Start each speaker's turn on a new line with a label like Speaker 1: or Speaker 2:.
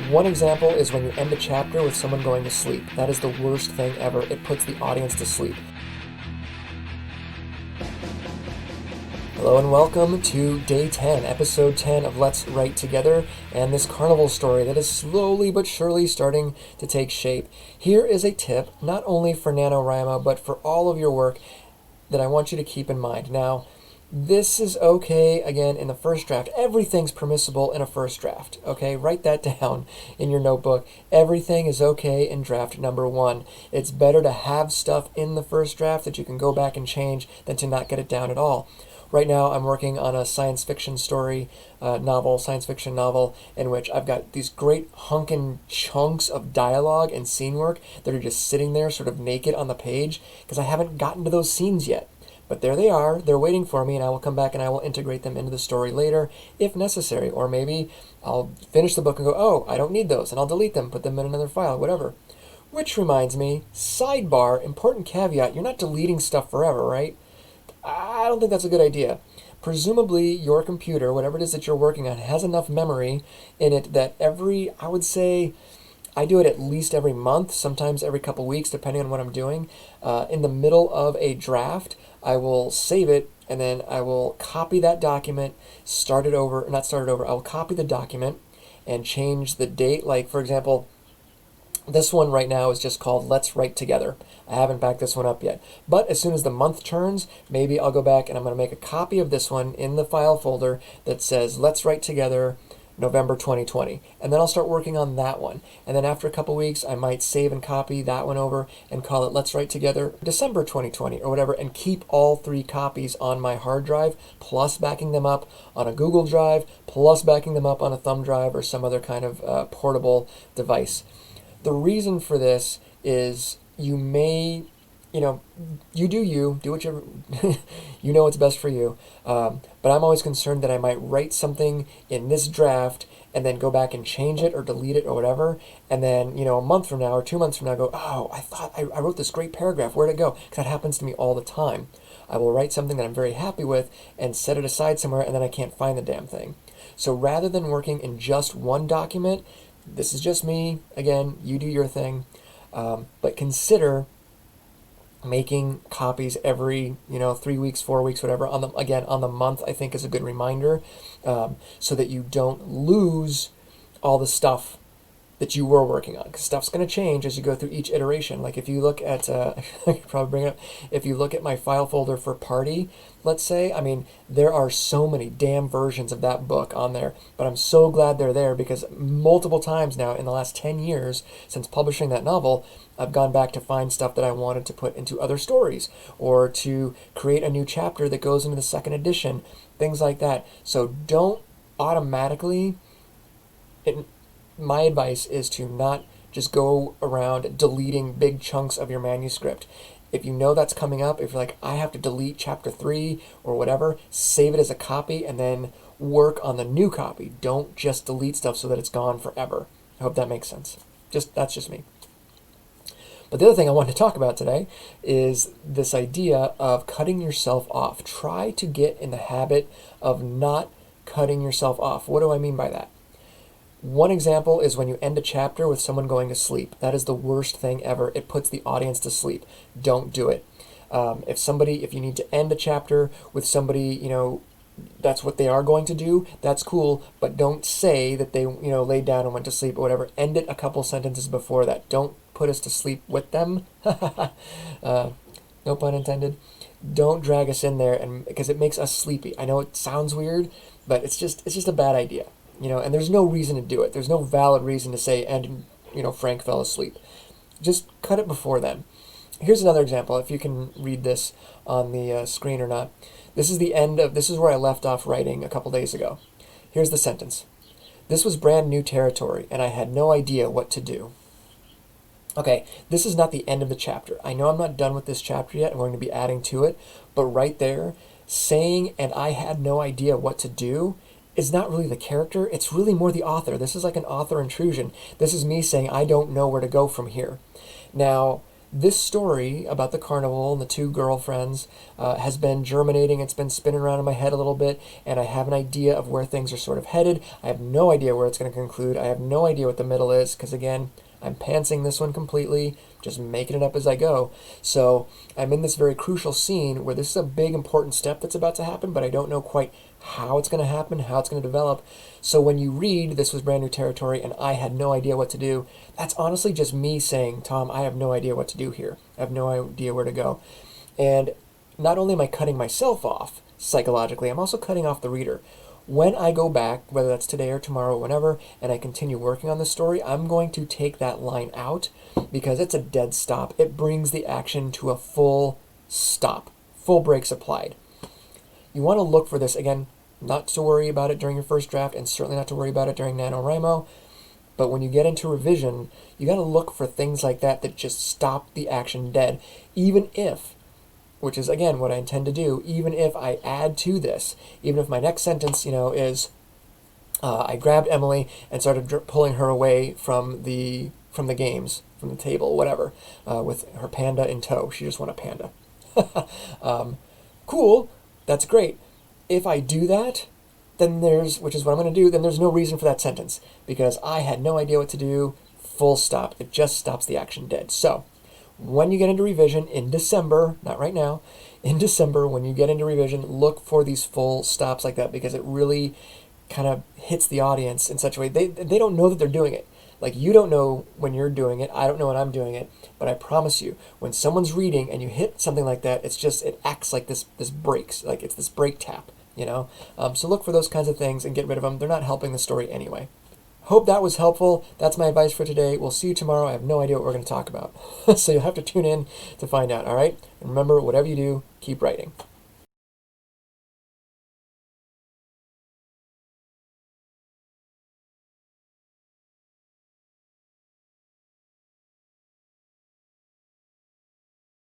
Speaker 1: One example is when you end a chapter with someone going to sleep. That is the worst thing ever. It puts the audience to sleep. Hello and welcome to Day 10, Episode 10 of Let's Write Together, and this carnival story that is slowly but surely starting to take shape. Here is a tip, not only for NaNoWriMo, but for all of your work that I want you to keep in mind. Now, this is okay, again, in the first draft. Everything's permissible in a first draft, okay? Write that down in your notebook. Everything is okay in draft number 1. It's better to have stuff in the first draft that you can go back and change than to not get it down at all. Right now, I'm working on a science fiction science fiction novel, in which I've got these great hunkin' chunks of dialogue and scene work that are just sitting there sort of naked on the page because I haven't gotten to those scenes yet. But there they are, they're waiting for me, and I will come back and I will integrate them into the story later if necessary. Or maybe I'll finish the book and go, oh, I don't need those, and I'll delete them, put them in another file, whatever. Which reminds me, sidebar, important caveat, you're not deleting stuff forever, right? I don't think that's a good idea. Presumably your computer, whatever it is that you're working on, has enough memory in it that I would say, I do it at least every month, sometimes every couple weeks, depending on what I'm doing. In the middle of a draft, I will save it, and then I will copy that document, I will copy the document and change the date. Like, for example, this one right now is just called Let's Write Together. I haven't backed this one up yet. But as soon as the month turns, maybe I'll go back and I'm going to make a copy of this one in the file folder that says Let's Write Together November 2020. And then I'll start working on that one. And then after a couple weeks, I might save and copy that one over and call it Let's Write Together December 2020 or whatever, and keep all 3 copies on my hard drive, plus backing them up on a Google Drive, plus backing them up on a thumb drive or some other kind of portable device. The reason for this is you do whichever, you know what's best for you. But I'm always concerned that I might write something in this draft and then go back and change it or delete it or whatever. And then, a month from now or 2 months from now, go, oh, I thought I wrote this great paragraph. Where'd it go? Because that happens to me all the time. I will write something that I'm very happy with and set it aside somewhere, and then I can't find the damn thing. So rather than working in just one document, this is just me. Again, you do your thing. But consider making copies every 3 weeks, 4 weeks, whatever, on the month. I think is a good reminder, so that you don't lose all the stuff that you were working on, because stuff's going to change as you go through each iteration. Like if you look at I could probably bring it up, if you look at my file folder for Party, let's say, there are so many damn versions of that book on there, but I'm so glad they're there, because multiple times now in the last 10 years since publishing that novel, I've gone back to find stuff that I wanted to put into other stories, or to create a new chapter that goes into the second edition, things like that. So don't automatically, my advice is to not just go around deleting big chunks of your manuscript. If you know that's coming up, if you're like, I have to delete chapter 3 or whatever, save it as a copy and then work on the new copy. Don't just delete stuff so that it's gone forever. I hope that makes sense. That's just me. But the other thing I want to talk about today is this idea of cutting yourself off. Try to get in the habit of not cutting yourself off. What do I mean by that? One example is when you end a chapter with someone going to sleep. That is the worst thing ever. It puts the audience to sleep. Don't do it. If you need to end a chapter with somebody, that's what they are going to do, that's cool, but don't say that they, laid down and went to sleep or whatever. End it a couple sentences before that. Don't put us to sleep with them. No pun intended. Don't drag us in there, and because it makes us sleepy. I know it sounds weird, but it's just a bad idea. And there's no reason to do it. There's no valid reason to say, and, Frank fell asleep. Just cut it before then. Here's another example, if you can read this on the screen or not. This is where I left off writing a couple days ago. Here's the sentence. This was brand new territory, and I had no idea what to do. Okay, this is not the end of the chapter. I know I'm not done with this chapter yet. I'm going to be adding to it. But right there, saying, and I had no idea what to do, is not really the character. It's really more the author. This is like an author intrusion. This is me saying, I don't know where to go from here. Now, this story about the carnival and the two girlfriends has been germinating. It's been spinning around in my head a little bit, and I have an idea of where things are sort of headed. I have no idea where it's going to conclude. I have no idea what the middle is, because again, I'm pantsing this one completely, just making it up as I go. So I'm in this very crucial scene where this is a big important step that's about to happen, but I don't know quite how it's going to happen, how it's going to develop. So when you read This Was Brand New Territory and I had no idea what to do, that's honestly just me saying, Tom, I have no idea what to do here. I have no idea where to go. And not only am I cutting myself off psychologically, I'm also cutting off the reader. When I go back, whether that's today or tomorrow or whenever, and I continue working on the story, I'm going to take that line out because it's a dead stop. It brings the action to a full stop, full brakes applied. You want to look for this, again, not to worry about it during your first draft and certainly not to worry about it during NaNoWriMo, but when you get into revision, you got to look for things like that that just stop the action dead, even if, which is again what I intend to do, even if I add to this, even if my next sentence, is I grabbed Emily and started pulling her away from the games, from the table, whatever, with her panda in tow. She just won a panda. Cool, that's great. If I do that, then which is what I'm going to do, then there's no reason for that sentence because I had no idea what to do. Full stop. It just stops the action dead. So when you get into revision in December, not right now, in December, when you get into revision, look for these full stops like that because it really kind of hits the audience in such a way. They don't know that they're doing it. Like you don't know when you're doing it. I don't know when I'm doing it. But I promise you, when someone's reading and you hit something like that, it acts like this breaks. Like it's this break tap, So look for those kinds of things and get rid of them. They're not helping the story anyway. Hope that was helpful. That's my advice for today. We'll see you tomorrow. I have no idea what we're going to talk about. So you'll have to tune in to find out, all right? And remember, whatever you do, keep writing.